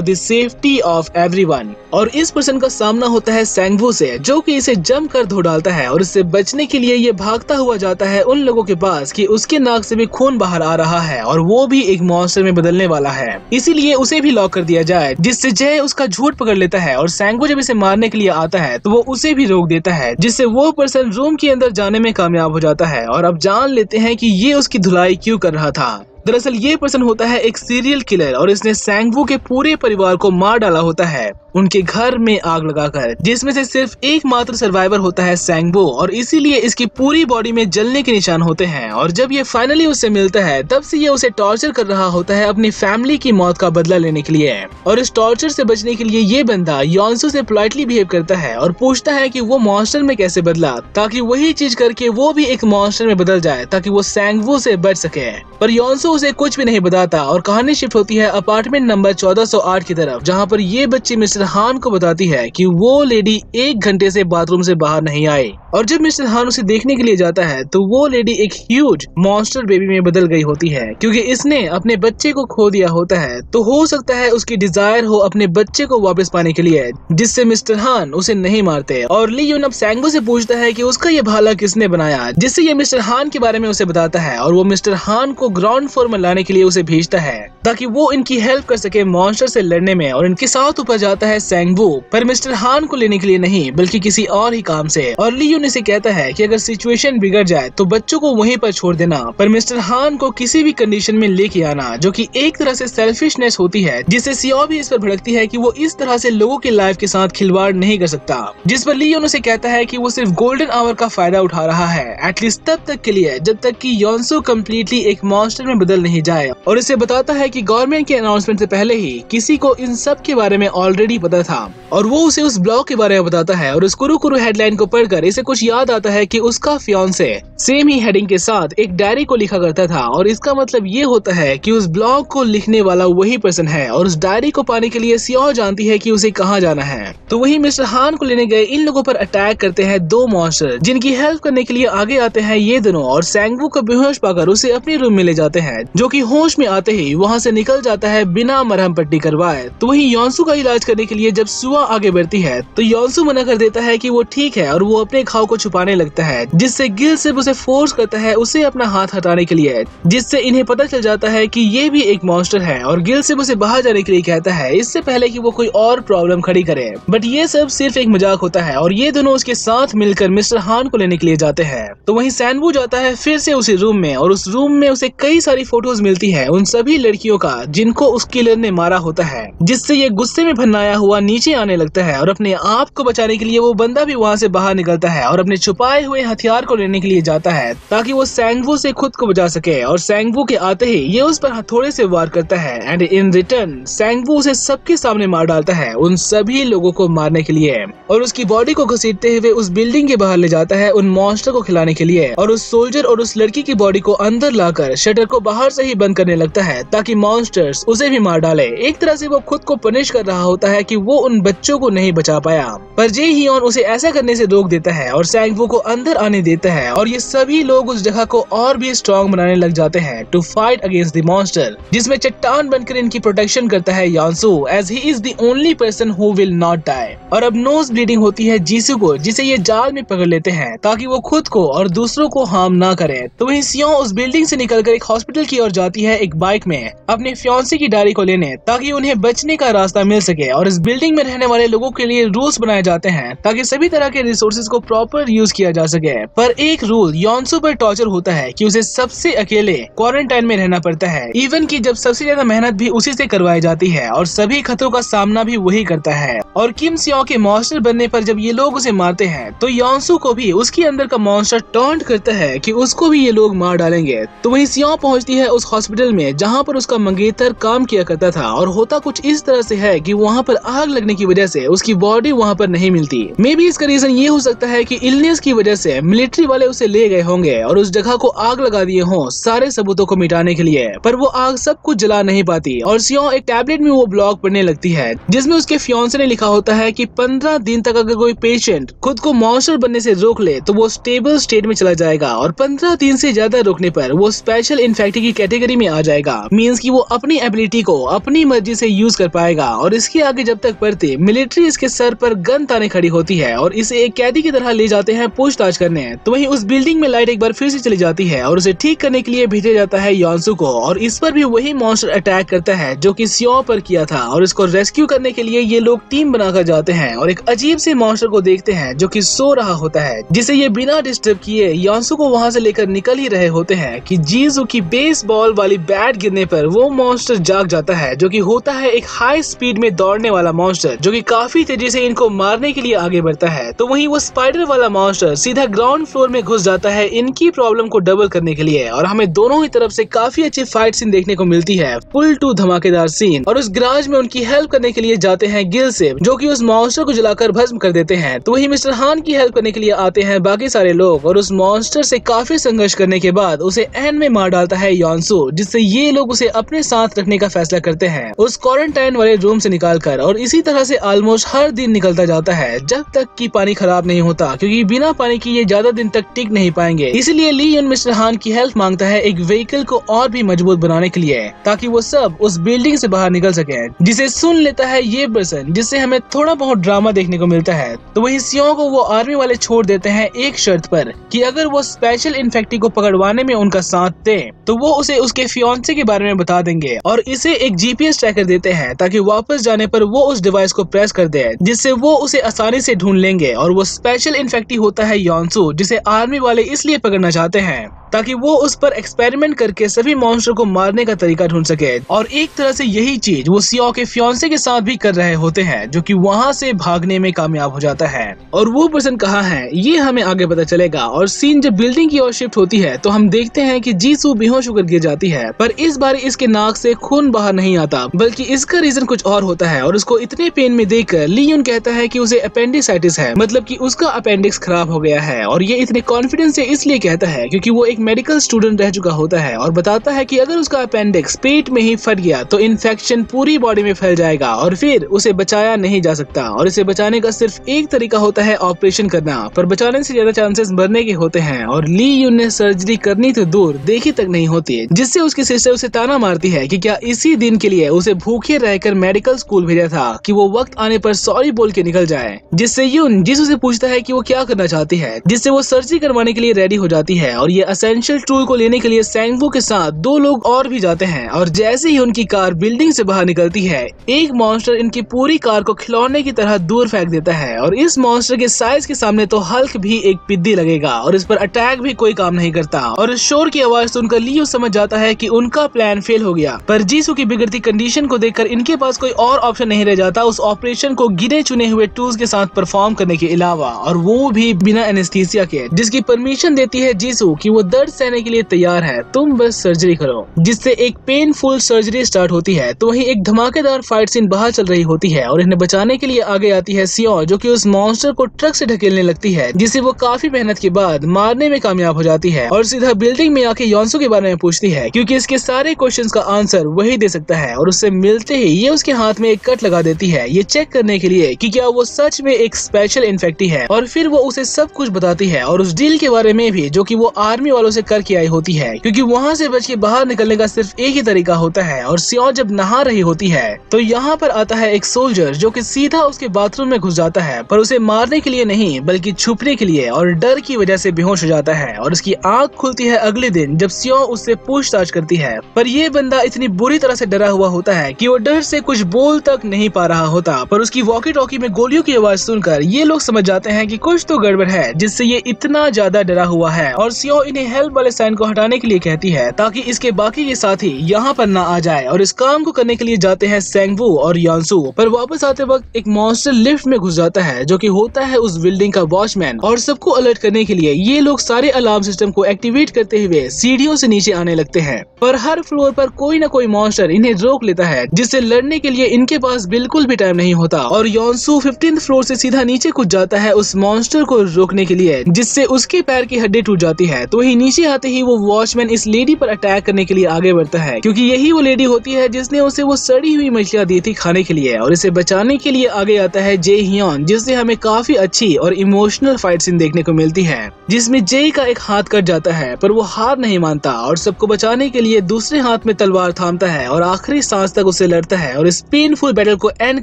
the safety of everyone. और इस पर्सन का सामना होता है सैंगवू से, जो कि इसे जम कर धो डालता है और इससे बचने के लिए ये भागता हुआ जाता है उन लोगों के पास कि उसके नाक से भी खून बाहर आ रहा है और वो भी एक मॉन्स्टर में बदलने वाला है, इसीलिए उसे भी लॉक कर दिया जाए, जिससे जय उसका झूठ पकड़ लेता है। और सैंगवू जब इसे मारने के लिए आता है तो वो उसे भी रोक देता है, जिससे वो पर्सन रूम के अंदर जाने में कामयाब हो जाता है। और अब जान लेते हैं कि ये उसकी धुलाई क्यों कर रहा था। दरअसल ये पर्सन होता है एक सीरियल किलर और इसने सैंगवू के पूरे परिवार को मार डाला होता है उनके घर में आग लगाकर, जिसमें से सिर्फ एकमात्र सर्वाइवर होता है सैंगवू, और इसीलिए इसकी पूरी बॉडी में जलने के निशान होते हैं। और जब ये फाइनली उससे मिलता है तब से ये उसे टॉर्चर कर रहा होता है अपनी फैमिली की मौत का बदला लेने के लिए। और इस टॉर्चर से बचने के लिए ये बंदा योंसू से पोलाइटली बिहेव करता है और पूछता है कि वो मॉन्स्टर में कैसे बदला, ताकि वही चीज करके वो भी एक मॉन्स्टर में बदल जाए ताकि वो सैंगवू से बच सके। पर योंसू उसे कुछ भी नहीं बताता और कहानी शिफ्ट होती है अपार्टमेंट नंबर 1408 की तरफ, जहाँ पर ये बच्ची मिस्टर हान को बताती है कि वो लेडी 1 घंटे से बाथरूम से बाहर नहीं आई। और जब मिस्टर हान उसे देखने के लिए जाता है तो वो लेडी एक ह्यूज मॉन्स्टर बेबी में बदल गई होती है, क्योंकि इसने अपने बच्चे को खो दिया होता है। तो हो सकता है उसकी डिजायर हो अपने बच्चे को वापस पाने के लिए, जिससे मिस्टर हान उसे नहीं मारते। और ली यून अब सैंगवू से पूछता है कि उसका ये भाला किसने बनाया, जिससे ये मिस्टर हान के बारे में उसे बताता है। और वो मिस्टर हान को ग्राउंड फ्लोर में लाने के लिए उसे भेजता है ताकि वो इनकी हेल्प कर सके मॉन्स्टर से लड़ने में। और इनके साथ ऊपर जाता है सैंगवू, पर मिस्टर हान को लेने के लिए नहीं बल्कि किसी और ही काम से। और ली यून इसे कहता है कि अगर सिचुएशन बिगड़ जाए तो बच्चों को वहीं पर छोड़ देना, पर मिस्टर हान को किसी भी कंडीशन में लेके आना, जो कि एक तरह से सेल्फिशनेस होती है, जिससे सियो भी इस पर भड़कती है कि वो इस तरह से लोगों की लाइफ के साथ खिलवाड़ नहीं कर सकता। जिस पर ली यून उसे कहता है कि वो सिर्फ गोल्डन आवर का फायदा उठा रहा है, एटलीस्ट तब तक के लिए जब तक कि योंसू कम्प्लीटली एक मॉन्स्टर में बदल नहीं जाए। और इसे बताता है कि गवर्नमेंट के अनाउंसमेंट से पहले ही किसी को इन सब के बारे में ऑलरेडी पता था। और वो उसे उस ब्लॉग के बारे में बताता है और उस कुरु कुरु हेडलाइन को पढ़कर इसे कुछ याद आता है कि उसका फियांसे सेम ही हेडिंग के साथ एक डायरी को लिखा करता था। और इसका मतलब ये होता है कि उस ब्लॉग को लिखने वाला वही पर्सन है। और उस डायरी को पाने के लिए सियो जानती है कि उसे कहाँ जाना है। तो वही मिस्टर हान को लेने गए इन लोगों पर अटैक करते हैं 2 मॉन्स्टर, जिनकी हेल्प करने के लिए आगे आते हैं ये दोनों। और सैंगवू को बेहोश पाकर उसे अपने रूम में ले जाते हैं, जो कि होश में आते ही वहाँ से निकल जाता है बिना मरहम पट्टी करवाए। तो वही योंसू का इलाज करने के लिए जब सुआ आगे बढ़ती है तो योंसू मना कर देता है कि वो ठीक है, और वो अपने घाव को छुपाने लगता है, जिससे गिल सिर्फ उसे फोर्स करता है उसे अपना हाथ हटाने के लिए, जिससे इन्हें पता चल जाता है कि ये भी एक मॉन्स्टर है। और गिल सिर्फ उसे बाहर जाने के लिए कहता है इससे पहले कि वो कोई और प्रॉब्लम खड़ी करे। बट ये सब सिर्फ एक मजाक होता है और ये दोनों उसके साथ मिलकर मिस्टर हान को लेने के लिए जाते हैं। तो वहीं सैंगवू जाता है फिर से उसी रूम में, और उस रूम में उसे कई सारी फोटोज मिलती है उन सभी लड़कियों का जिनको उस किलर ने मारा होता है, जिससे ये गुस्से में भन्नाया हुआ नीचे आने लगता है। और अपने आप को बचाने के लिए वो बंदा भी वहाँ से बाहर निकलता है और अपने छुपाए हुए हथियार को लेने के लिए जाता है ताकि वो सैंगवू से खुद को बचा सके। और सैंगवू के आते ही ये उस पर हथौड़े से वार करता है एंड इन रिटर्न सैंगवू उसे सबके सामने मार डालता है उन सभी लोगों को मारने के लिए। और उसकी बॉडी को घसीटते हुए उस बिल्डिंग के बाहर ले जाता है उन मॉन्स्टर को खिलाने के लिए। और उस सोल्जर और उस लड़की की बॉडी को अंदर लाकर शटर को बाहर से ही बंद करने लगता है ताकि मॉन्स्टर्स उसे भी मार डाले। एक तरह से वो खुद को पनिश कर रहा होता है कि वो उन बच्चों को नहीं बचा पाया, पर जे हियोन उसे ऐसा करने से रोक देता है और सैंगवू को अंदर आने देता है और ये सभी लोग उस जगह को और भी स्ट्रॉन्ग बनाने लग जाते हैं to fight against the monster, जिसमें चट्टान बनकर इनकी प्रोटेक्शन करता है यानसू as he is the only person who will not die. और अब नोज ब्लीडिंग होती है जीसू को, जिसे ये जाल में पकड़ लेते हैं ताकि वो खुद को और दूसरों को हार्म ना करे। तो वहीं सियों उस बिल्डिंग से निकलकर एक हॉस्पिटल की ओर जाती है एक बाइक में अपने फियांसे की डायरी को लेने, ताकि उन्हें बचने का रास्ता मिल सके। और इस बिल्डिंग में रहने वाले लोगों के लिए रूल्स बनाए जाते हैं ताकि सभी तरह के रिसोर्सेज को प्रॉपर यूज किया जा सके। पर एक रूल यानसू पर टॉर्चर होता है कि उसे सबसे अकेले क्वारंटाइन में रहना पड़ता है, इवन कि जब सबसे ज्यादा मेहनत भी उसी से करवाई जाती है और सभी खतरों का सामना भी वही करता है। और किम सियों के मॉन्स्टर बनने पर जब ये लोग उसे मारते हैं तो यानसू को भी उसके अंदर का मॉन्स्टर टॉन्ट करता है कि उसको भी ये लोग मार डालेंगे। तो वहीं सियों पहुंचती है उस हॉस्पिटल में जहां पर उसका मंगेतर काम किया करता था, और होता कुछ इस तरह से है कि वहां पर आग लगने की वजह से उसकी बॉडी वहां पर नहीं मिलती। मे बी इसका रीजन ये हो सकता है कि इलनेस की वजह से मिलिट्री वाले उसे ले गए होंगे और उस जगह को आग लगा दिए हों सारे सबूतों को मिटाने के लिए, पर वो आग सब कुछ जला नहीं पाती। और सियों एक टैबलेट में वो ब्लॉग पढ़ने लगती है जिसमें उसके फियांसे ने लिखा होता है कि 15 दिन तक अगर कोई पेशेंट खुद को मॉन्स्टर बनने से रोक ले तो वो स्टेबल स्टेट में चला जाएगा, और 15 दिन से ज्यादा रोकने पर वो स्पेशल इन्फेक्टी की कैटेगरी में आ जाएगा। मींस कि वो अपनी एबिलिटी को अपनी मर्जी से यूज कर पाएगा। और इसके आगे जब तक बढ़ते मिलिट्री इसके सर पर गन ताने खड़ी होती है और इसे एक कैदी की तरह ले जाते हैं पूछताछ करने। तो वहीं उस बिल्डिंग में लाइट एक बार फिर से चली जाती है और उसे ठीक करने के लिए भेजा जाता है यानसू को, और इस पर भी वही मॉन्स्टर अटैक करता है जो कि सियों पर किया था। और इसको रेस्क्यू करने के लिए ये लोग टीम बनाकर जाते हैं और एक अजीब से मॉन्स्टर को देखते हैं जो कि सो रहा होता है, जिसे ये बिना डिस्टर्ब किए यानसू को वहां से लेकर निकल ही रहे होते हैं कि जीजू की बेसबॉल वाली बैट गिरने पर वो मॉन्स्टर जाग जाता है, जो कि होता है एक हाई स्पीड में दौड़ने वाला मॉन्स्टर जो कि काफी तेजी से इनको मारने के लिए आगे बढ़ता है। तो वहीं वो स्पाइडर वाला मॉन्स्टर सीधा ग्राउंड फ्लोर में घुस जाता है इनकी प्रॉब्लम को डबल करने के लिए, और हमें दोनों ही तरफ से काफी अच्छी फाइट सीन देखने को मिलती है, फुल टू धमाकेदार सीन। और उस गराज में उनकी हेल्प करने के लिए जाते हैं गिल से, जो कि उस मॉन्स्टर को जलाकर भस्म कर देते हैं। तो वही मिस्टर हान की हेल्प करने के लिए आते हैं बाकी सारे लोग, और उस मॉन्स्टर से काफी संघर्ष करने के बाद उसे एंड में मार डालता है यानसू, जिससे ये लोग उसे अपने साथ रखने का फैसला करते हैं उस क्वारंटाइन वाले रूम से निकालकर। और इसी तरह से ऑलमोस्ट हर दिन निकलता जाता है जब तक कि पानी खराब नहीं होता, क्योंकि बिना पानी की ये ज्यादा दिन तक टिक नहीं पाएंगे। इसलिए ली यून मिस्टर हान की हेल्प मांगता है एक व्हीकल को और भी मजबूत बनाने के लिए, ताकि वो सब उस बिल्डिंग से बाहर निकल सके, जिसे सुन लेता है ये पर्सन, जिससे हमें थोड़ा बहुत ड्रामा देखने को मिलता है। तो वही सियों को वो आर्मी वाले छोड़ देते हैं एक शर्त पर कि अगर वो स्पेशल इन्फेक्टी को पकड़वाने में उनका साथ दे तो वो उसे उसके फियांसे के बारे में बता देंगे, और इसे एक जीपीएस ट्रैकर देते हैं ताकि वापस जाने पर वो उस डिवाइस को प्रेस कर दे, जिससे वो उसे आसानी से ढूंढ लेंगे। और वो स्पेशल इन्फेक्टी होता है यानसू, जिसे आर्मी वाले इसलिए पकड़ना चाहते हैं ताकि वो उस पर एक्सपेरिमेंट करके सभी मॉन्स्टर को मारने का तरीका ढूंढ सके। और एक तरह से यही चीज वो सियों के फियांसे के साथ भी कर रहे होते हैं, जो कि वहां से भागने में कामयाब हो जाता है। और वो पर्सन कहाँ है ये हमें आगे पता चलेगा। और सीन जब बिल्डिंग की ओर शिफ्ट होती है तो हम देखते हैं कि जीसू बेहोश होकर गिर जाती है, पर इस बार इसके नाक से खून बाहर नहीं आता, बल्कि इसका रीजन कुछ और होता है। और उसको इतने पेन में देखकर ली यून कहता है कि उसे अपेंडिसाइटिस है, मतलब कि उसका अपेंडिक्स खराब हो गया है। और ये इतने कॉन्फिडेंस से इसलिए कहता है क्योंकि वो एक मेडिकल स्टूडेंट रह चुका होता है, और बताता है कि अगर उसका अपेंडिक्स पेट में ही फट गया तो इन्फेक्शन पूरी बॉडी में फैल जाएगा और फिर उसे बचाया नहीं जा सकता, और इसे बचाने का सिर्फ एक तरीका होता है ऑपरेशन करना, पर बचाने से ज्यादा चांसेस मरने के होते हैं। और ली यून ने सर्जरी करनी तो दूर देखी तक नहीं होती, जिससे उसकी सिस्टर उसे ताना मारती है कि क्या इसी दिन के लिए उसे भूखे रहकर मेडिकल स्कूल भेजा था कि वो वक्त आने पर सॉरी बोल के निकल जाए। जिससे यून जीसू से पूछता है कि वो क्या करना चाहती है, जिससे वो सर्जरी करवाने के लिए रेडी हो जाती है। और ये एसेंशियल टूल को लेने के लिए सैंगवू के साथ 2 लोग और भी जाते हैं, और जैसे ही उनकी कार बिल्डिंग से बाहर निकलती है एक मॉन्स्टर इनकी पूरी कार को खिलौने की तरह दूर फेंक देता है। और इस मॉन्स्टर के साइज के सामने तो हल्क भी एक पिद्दी लगेगा, और इस पर अटैक भी कोई काम नहीं करता। और इस शोर की आवाज सुनकर लियो समझ जाता है कि उनका प्लान फेल हो गया, पर जीसू की बिगड़ती कंडीशन को देखकर इनके पास कोई और ऑप्शन नहीं रह जाता उस ऑपरेशन को गिने चुने हुए टूल्स के साथ परफॉर्म करने के अलावा, और वो भी बिना एनेस्थीसिया के, जिसकी परमिशन देती है जीसू कि वो दर्द सहने के लिए तैयार है, तुम बस सर्जरी करो। जिससे एक पेनफुल सर्जरी स्टार्ट होती है। तो वहीं एक धमाकेदार फाइट सीन बाहर चल रही होती है, और इन्हें बचाने के लिए आगे आती है सियों, जो कि उस मॉन्स्टर को ट्रक से ढकेलने लगती है, जिसे वो काफी मेहनत के बाद मारने में कामयाब हो जाती है। और सीधा बिल्डिंग में आके यानसू के बारे में पूछती है, क्योंकि इसके सारे क्वेश्चंस का आंसर वही दे सकता है। और उससे मिलते ही ये उसके हाथ में एक कट लगा देती है ये चेक करने के लिए कि क्या वो सच में एक स्पेशल इन्फेक्टी है, और फिर वो उसे सब कुछ बताती है और उस डील के बारे में भी जो कि वो आर्मी वालों से करके आई होती है, क्योंकि वहाँ से बच के बाहर निकलने का सिर्फ एक ही तरीका होता है। और सियों जब नहा रही होती है तो यहाँ पर आता है एक सोल्जर जो कि सीधा उसके बाथरूम में घुस जाता है, पर उसे मारने के लिए नहीं बल्कि छुपने के लिए, और डर की वजह से बेहोश हो जाता है। और उसकी आंख खुलती है अगले दिन जब सियों उससे पूछताछ करती है, पर ये बंदा इतनी बुरी तरह से डरा हुआ होता है कि वो डर से कुछ बोल तक नहीं पा रहा होता। पर उसकी वॉकी टॉकी में गोलियों की आवाज सुनकर ये लोग समझ जाते हैं कि कुछ तो गड़बड़ है, जिससे ये इतना ज्यादा डरा हुआ है। और सियों इन्हें हेल्प वाले साइन को हटाने के लिए कहती है ताकि इसके बाकी के साथी यहाँ पर ना आ जाए, और इस काम को करने के लिए जाते हैं सेंगवू और यानसू। पर वापस आते वक्त एक मॉन्स्टर लिफ्ट में घुस जाता है जो कि होता है उस बिल्डिंग का वॉचमैन, और सबको अलर्ट करने के लिए ये लोग सारे अलार्म सिस्टम को एक्टिवेट करते हुए सीढ़ियों से नीचे आने लगते हैं। पर हर फ्लोर पर कोई न कोई मॉन्स्टर इन्हें रोक लेता है, जिससे लड़ने के लिए इनके पास बिल्कुल भी टाइम नहीं होता। और यानसू 15th फ्लोर से सीधा नीचे कूद जाता है उस मॉन्स्टर को रोकने के लिए, जिससे उसके पैर की हड्डी टूट जाती है। तो ही नीचे आते ही वो वॉचमैन इस लेडी पर अटैक करने के लिए आगे बढ़ता है, क्योंकि यही वो लेडी होती है जिसने उसे वो सड़ी हुई मछलियां दी थी खाने के लिए। और इसे बचाने के लिए आगे आता है जे हियोन, जिससे हमें काफी अच्छी और इमोशनल फाइट सीन देखने को मिलती है, जिसमें जे का एक हाथ कट जाता है पर वो हार नहीं मानता और सबको बचाने के लिए दूसरे हाथ में तलवार थामता है और आखिरी सांस तक उसे लड़ता है। और इस पेनफुल बैटल को एंड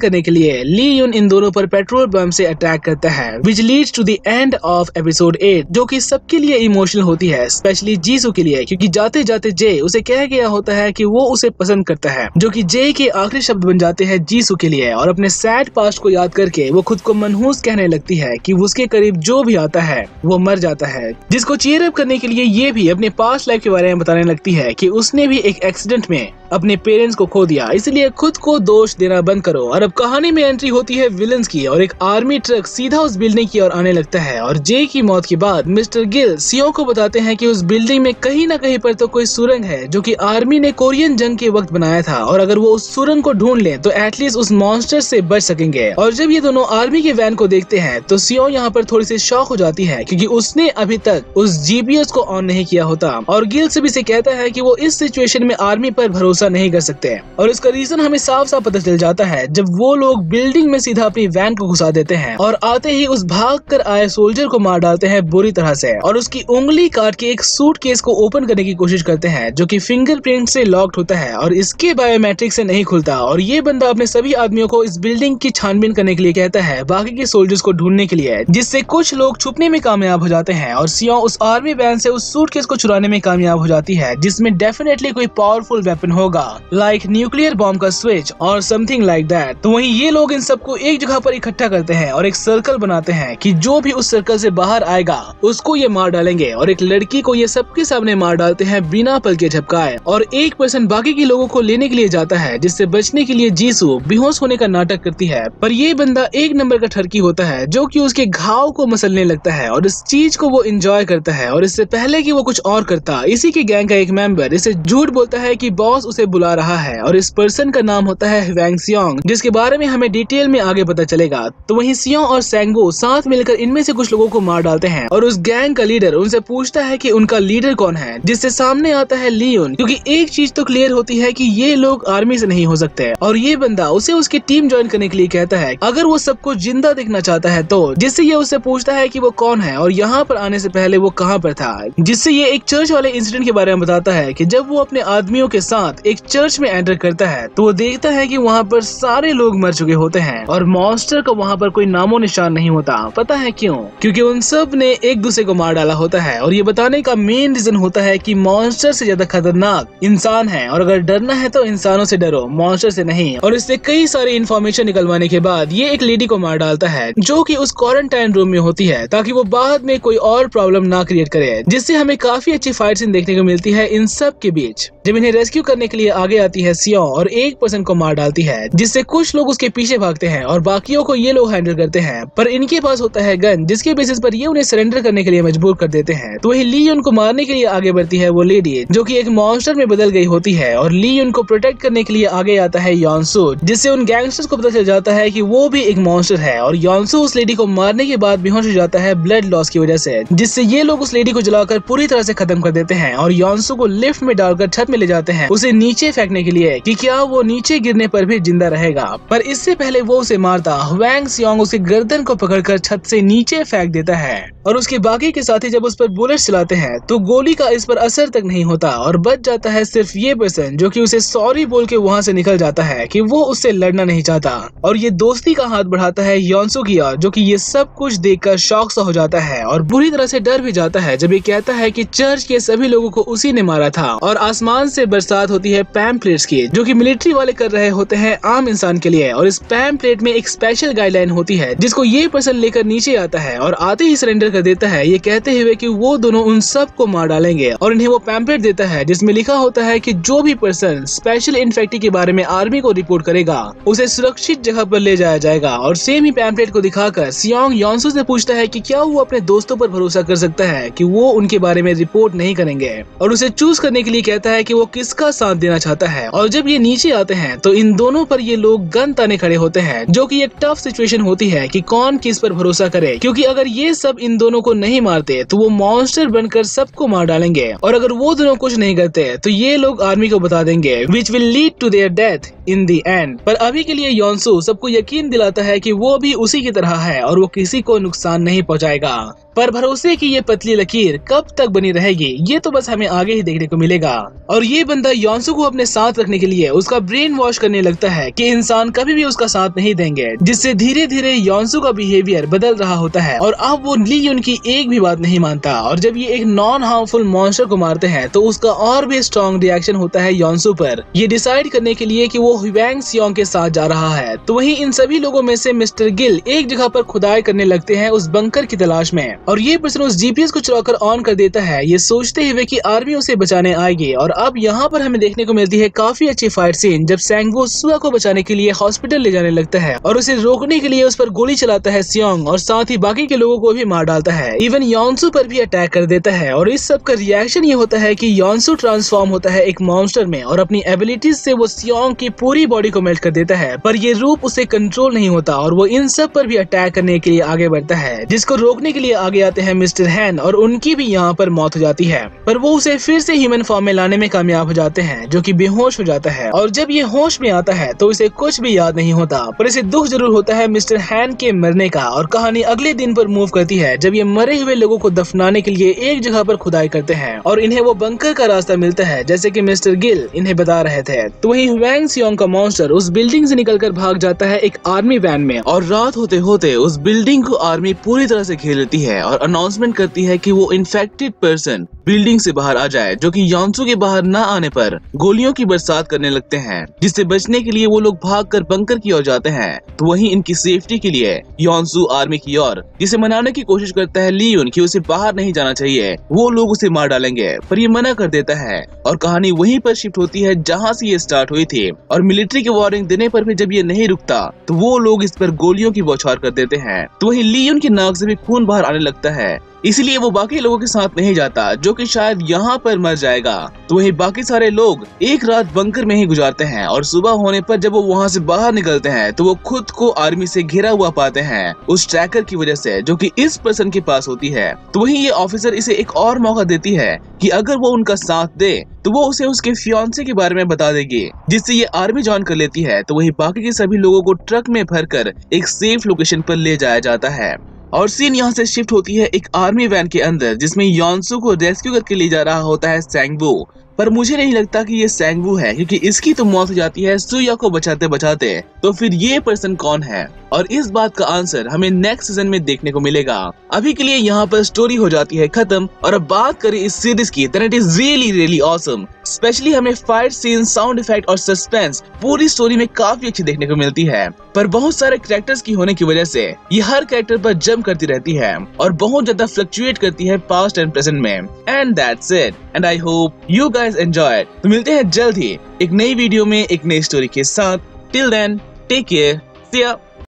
करने के लिए ली यून इन दोनों पर पेट्रोल बम से अटैक करता है, which leads to the end of episode 8, जो कि सबके लिए इमोशनल होती है, स्पेशली जीसू के लिए, क्योंकि जाते जाते जे उसे कह गया होता है कि वो उसे पसंद करता है, जो कि जे के आखिरी शब्द बन जाते हैं जीसू के लिए। और अपने सैड पास्ट को याद करके वो खुद को मनहूस कहने लगती है कि उसके करीब जो भी आता है वो मर जाता है, जिसको चीयर अप करने के लिए ये भी अपने पास्ट लाइफ के बारे में बताने लगती है कि उसने भी एक एक्सीडेंट में अपने पेरेंट्स को खो दिया, इसलिए खुद को दोष देना बंद करो। और अब कहानी में एंट्री होती है विलन्स की, और एक आर्मी ट्रक सीधा उस बिल्डिंग की ओर आने लगता है। और जे की मौत के बाद मिस्टर गिल सियों को बताते हैं कि उस बिल्डिंग में कहीं न कहीं पर तो कोई सुरंग है जो कि आर्मी ने कोरियन जंग के वक्त बनाया था, और अगर वो उस सुरंग को ढूंढ लें तो एटलीस्ट उस मॉन्स्टर से बच सकेंगे। और जब ये दोनों आर्मी के वैन को देखते हैं तो सियों यहाँ पर थोड़ी सी शॉक हो जाती है, क्योंकि उसने अभी तक उस जीपीएस को ऑन नहीं किया होता। और गिल से भी से कहता है कि वो इस सिचुएशन में आर्मी पर भरोसा नहीं कर सकते, और इसका रीजन हमें साफ साफ पता चल जाता है जब वो लोग बिल्डिंग में सीधा अपनी वैन को घुसा देते हैं और आते ही उस भाग कर आए सोल्जर को मार डालते हैं बुरी तरह से, और उसकी उंगली काट के एक सूटकेस को ओपन करने की कोशिश करते हैं जो कि फिंगरप्रिंट से लॉक्ड होता है और इसके बायोमेट्रिक से नहीं खुलता। और ये बंदा अपने सभी आदमियों को इस बिल्डिंग की छानबीन करने के लिए कहता है बाकी के सोल्जर्स को ढूंढने के लिए, जिससे कुछ लोग छुपने में कामयाब हो जाते हैं। और सियों उस आर्मी वैन से उस सूटकेस को चुराने में कामयाब हो जाती है, जिसमें डेफिनेटली कोई पावरफुल वेपन होगा, लाइक न्यूक्लियर बॉम्ब का स्विच और समथिंग लाइक दैट। तो वहीं ये लोग इन सबको एक जगह पर इकट्ठा करते हैं और एक सर्कल बनाते हैं कि जो भी उस सर्कल से बाहर आएगा उसको ये मार डालेंगे, और एक लड़की को ये सबके सामने मार डालते हैं बिना पल के झपकाए। और 1% बाकी के लोगों को लेने के लिए जाता है, जिससे बचने के लिए जीसू बेहोश होने का नाटक करती है। पर ये बंदा एक नंबर का ठरकी होता है जो कि उसके घाव को मसलने लगता है, और इस चीज को वो एंजॉय करता है। और इससे पहले कि वो कुछ और करता, इसी के गैंग का एक मेंबर इसे झूठ बोलता है कि बॉस उसे बुला रहा है, और इस पर्सन का नाम होता है वैंग सियोंग, जिसके बारे में हमें डिटेल में आगे पता चलेगा। तो वहीं सियों और सेंगवू साथ मिलकर इनमें से कुछ लोगों को मार डालते हैं, और उस गैंग का लीडर उनसे पूछता है कि उनका लीडर कौन है, जिससे सामने आता है लियोन, क्योंकि एक चीज तो क्लियर होती है कि ये लोग आर्मी से नहीं हो सकते। और ये बंदा उसे उसकी टीम ज्वाइन करने के लिए कहता है अगर वो सबको जिंदा देखना चाहता है तो, जिससे ये उससे पूछता है कि वो कौन है और यहाँ पर आने से पहले वो कहाँ पर था, जिससे ये एक चर्च वाले इंसिडेंट के बारे में बताता है कि जब वो अपने आदमियों के साथ एक चर्च में एंटर करता है तो वो देखता है कि वहाँ पर सारे लोग मर चुके होते हैं और मॉन्स्टर का वहाँ पर कोई नामो निशान नहीं होता। पता है क्यों? क्योंकि उन सब ने एक दूसरे को मार डाला होता है, और ये बताने का मेन रीजन होता है कि मॉन्स्टर से ज्यादा खतरनाक इंसान है, और अगर डरना है तो इंसानों से डरो, मॉन्स्टर से नहीं। और इससे कई सारी इन्फॉर्मेशन निकलवाने के बाद ये एक लेडी को मार डालता है जो कि उस क्वारंटाइन रूम में होती है, ताकि वो बाद में कोई और प्रॉब्लम ना क्रिएट करे, जिससे हमें काफी अच्छी फाइट सीन देखने को मिलती है इन सब के बीच। जब इन्हें रेस्क्यू करने के लिए आगे आती है सियों और 1% को मार डालती है, जिससे कुछ लोग उसके पीछे भागते हैं और बाकियों को ये लोग हैंडल करते हैं, पर इनके पास होता है गन, जिसके बेसिस पर ये उन्हें सरेंडर करने के लिए मजबूर कर देते हैं। तो वही ली यून को मारने के लिए आगे बढ़ती है वो लेडी जो कि एक मॉन्स्टर में बदल गई होती है, और ली यून को प्रोटेक्ट करने के लिए आगे आता है यानसू, जिससे उन गैंगस्टर्स को पता चल जाता है कि वो भी एक मॉन्स्टर है। और यानसू उस लेडी को मारने के बाद बेहोश हो जाता है ब्लड लॉस की वजह से, जिससे ये लोग उस लेडी को जलाकर पूरी तरह से खत्म कर देते हैं और यानसू को लिफ्ट में डालकर छत में ले जाते हैं, उसे नीचे फेंकने के लिए कि क्या वो नीचे गिरने पर भी जिंदा रहेगा, पर इससे पहले वो उसे मारता ह्वेंग सियोंग उसकी गर्दन को पकड़कर छत से नीचे फेंक देता है और उसके बाकी के साथी जब उस पर बुलेट चलाते हैं तो गोली का इस पर असर तक नहीं होता और बच जाता है सिर्फ ये पर्सन जो कि उसे सॉरी बोल के वहाँ से निकल जाता है कि वो उससे लड़ना नहीं चाहता और ये दोस्ती का हाथ बढ़ाता है योनसू की ओर, जो कि ये सब कुछ देखकर शॉक सा हो जाता है और बुरी तरह से डर भी जाता है जब ये कहता है कि चर्च के सभी लोगों को उसी ने मारा था। और आसमान से बरसात होती है पैम्पलेट्स की जो कि मिलिट्री वाले कर रहे होते हैं आम इंसान के लिए, और इस पैम्पलेट में एक स्पेशल गाइडलाइन होती है जिसको ये पर्सन लेकर नीचे आता है और आते ही सरेंडर कर देता है, ये कहते हुए कि वो दोनों उन सब को मार डालेंगे। और इन्हें वो पैम्पलेट देता है जिसमें लिखा होता है कि जो भी पर्सन स्पेशल इन्फेक्टी के बारे में आर्मी को रिपोर्ट करेगा उसे सुरक्षित जगह पर ले जाया जाएगा। और सेम ही पैम्पलेट को दिखाकर सियोंग योनसू से पूछता है कि क्या वो अपने दोस्तों पर भरोसा कर सकता है कि वो उनके बारे में रिपोर्ट नहीं करेंगे, और उसे चूज करने के लिए कहता है कि वो किसका साथ देना चाहता है। और जब ये नीचे आते हैं तो इन दोनों पर ये लोग गन ताने खड़े होते हैं, जो कि एक टफ सिचुएशन होती है कि कौन किस पर भरोसा करे, क्योंकि अगर ये सब इन दोनों को नहीं मारते तो वो मॉन्स्टर बनकर सबको मार डालेंगे, और अगर वो दोनों कुछ नहीं करते तो ये लोग आर्मी को बता देंगे which will lead to their death in the end। पर अभी के लिए योनसू सबको यकीन दिलाता है कि वो भी उसी की तरह है और वो किसी को नुकसान नहीं पहुंचाएगा, पर भरोसे की ये पतली लकीर कब तक बनी रहेगी ये तो बस हमें आगे ही देखने को मिलेगा। और ये बंदा योनसू को अपने साथ रखने के लिए उसका ब्रेन वॉश करने लगता है कि इंसान कभी भी उसका साथ नहीं देंगे, जिससे धीरे धीरे योनसू का बिहेवियर बदल रहा होता है और अब वो ली युन की एक भी बात नहीं मानता। और जब ये एक नॉन हार्मफुल मॉन्स्टर को मारते हैं तो उसका और भी स्ट्रॉन्ग रिएक्शन होता है योनसू पर, ये डिसाइड करने के लिए कि वो ह्वेंग सियोंग के साथ जा रहा है। तो वहीं इन सभी लोगों में से मिस्टर गिल एक जगह पर खुदाई करने लगते हैं उस बंकर की तलाश में, और ये पर्सन उस जीपीएस को चुराकर ऑन कर देता है, ये सोचते हुए कि आर्मी उसे बचाने आएगी। और अब यहाँ पर हमें देखने को मिलती है काफी अच्छी फाइट सीन जब सैंगवो सुआ को बचाने के लिए हॉस्पिटल ले जाने लगता है और उसे रोकने के लिए उस पर गोली चलाता है सियोंग, और साथ ही बाकी के लोगों को भी मार डालता है, इवन योनसू पर भी अटैक कर देता है। और इस सब का रिएक्शन ये होता है कि योनसू ट्रांसफॉर्म होता है एक मॉन्स्टर में और अपनी एबिलिटीज से वो सियोंग की पूरी बॉडी को मेल्ट कर देता है, पर ये रूप उसे कंट्रोल नहीं होता और वो इन सब पर भी अटैक करने के लिए आगे बढ़ता है, जिसको रोकने के लिए आगे आते हैं मिस्टर हैन और उनकी भी यहाँ पर मौत हो जाती है, पर वो उसे फिर से ह्यूमन फॉर्म में लाने में कामयाब हो जाते हैं, जो कि बेहोश हो जाता है। और जब ये होश में आता है तो इसे कुछ भी याद नहीं होता, पर इसे दुख जरूर होता है मिस्टर हैन के मरने का। और कहानी अगले दिन पर मूव करती है जब ये मरे हुए लोगों को दफनाने के लिए एक जगह पर खुदाई करते हैं और इन्हें वो बंकर का रास्ता मिलता है जैसे कि मिस्टर गिल इन्हें बता रहे थे। तो वहीं ह्वेंग सियोंग का मॉन्स्टर उस बिल्डिंग से निकलकर भाग जाता है एक आर्मी वैन में, और रात होते होते उस बिल्डिंग को आर्मी पूरी तरह से घेर लेती है और अनाउंसमेंट करती है कि वो इन्फेक्टेड पर्सन बिल्डिंग से बाहर आ जाए, जो कि योनसू के बाहर न आने पर गोलियों की बरसात करने लगते हैं, जिससे बचने के लिए वो लोग भागकर बंकर की ओर जाते हैं। तो वहीं इनकी सेफ्टी के लिए योनसू आर्मी की ओर जिसे मनाने की कोशिश करता है ली युन कि उसे बाहर नहीं जाना चाहिए, वो लोग उसे मार डालेंगे, पर ये मना कर देता है। और कहानी वहीं पर शिफ्ट होती है जहाँ से ये स्टार्ट हुई थी, और मिलिट्री की वार्निंग देने पर भी जब ये नहीं रुकता तो वो लोग इस पर गोलियों की बौछार कर देते हैं। तो वहीं ली युन की नाक से भी खून बाहर आने लगता है, इसलिए वो बाकी लोगों के साथ नहीं जाता, जो कि शायद यहाँ पर मर जाएगा। तो वही बाकी सारे लोग एक रात बंकर में ही गुजारते हैं और सुबह होने पर जब वो वहाँ से बाहर निकलते हैं तो वो खुद को आर्मी से घिरा हुआ पाते हैं उस ट्रैकर की वजह से, जो कि इस पर्सन के पास होती है। तो वही ये ऑफिसर इसे एक और मौका देती है कि अगर वो उनका साथ दे तो वो उसे उसके फियांसे के बारे में बता देगी, जिससे ये आर्मी ज्वाइन कर लेती है। तो वही बाकी के सभी लोगों को ट्रक में भरकर एक सेफ लोकेशन पर ले जाया जाता है, और सीन यहाँ से शिफ्ट होती है एक आर्मी वैन के अंदर जिसमें योनसू को रेस्क्यू करके ले जा रहा होता है सैंगवो। पर मुझे नहीं लगता कि ये सैंगवू है, क्योंकि इसकी तो मौत हो जाती है सुया को बचाते बचाते। तो फिर ये पर्सन कौन है, और इस बात का आंसर हमें नेक्स्ट सीजन में देखने को मिलेगा। अभी के लिए यहाँ पर स्टोरी हो जाती है खत्म, और अब बात करें इस सीरीज की, then it is really really awesome। Specially हमें फाइट सीन, साउंड इफेक्ट और सस्पेंस पूरी स्टोरी में काफी अच्छी देखने को मिलती है। पर बहुत सारे कैरेक्टर्स की होने की वजह से ये हर कैरेक्टर पर जंप करती रहती है और बहुत ज्यादा फ्लक्चुएट करती है पास्ट एंड प्रेजेंट में। And that's it, and I hope you guys enjoy. तो मिलते हैं जल्द ही एक नई वीडियो में एक नई स्टोरी के साथ। टिल देन टेक केयर, सी या।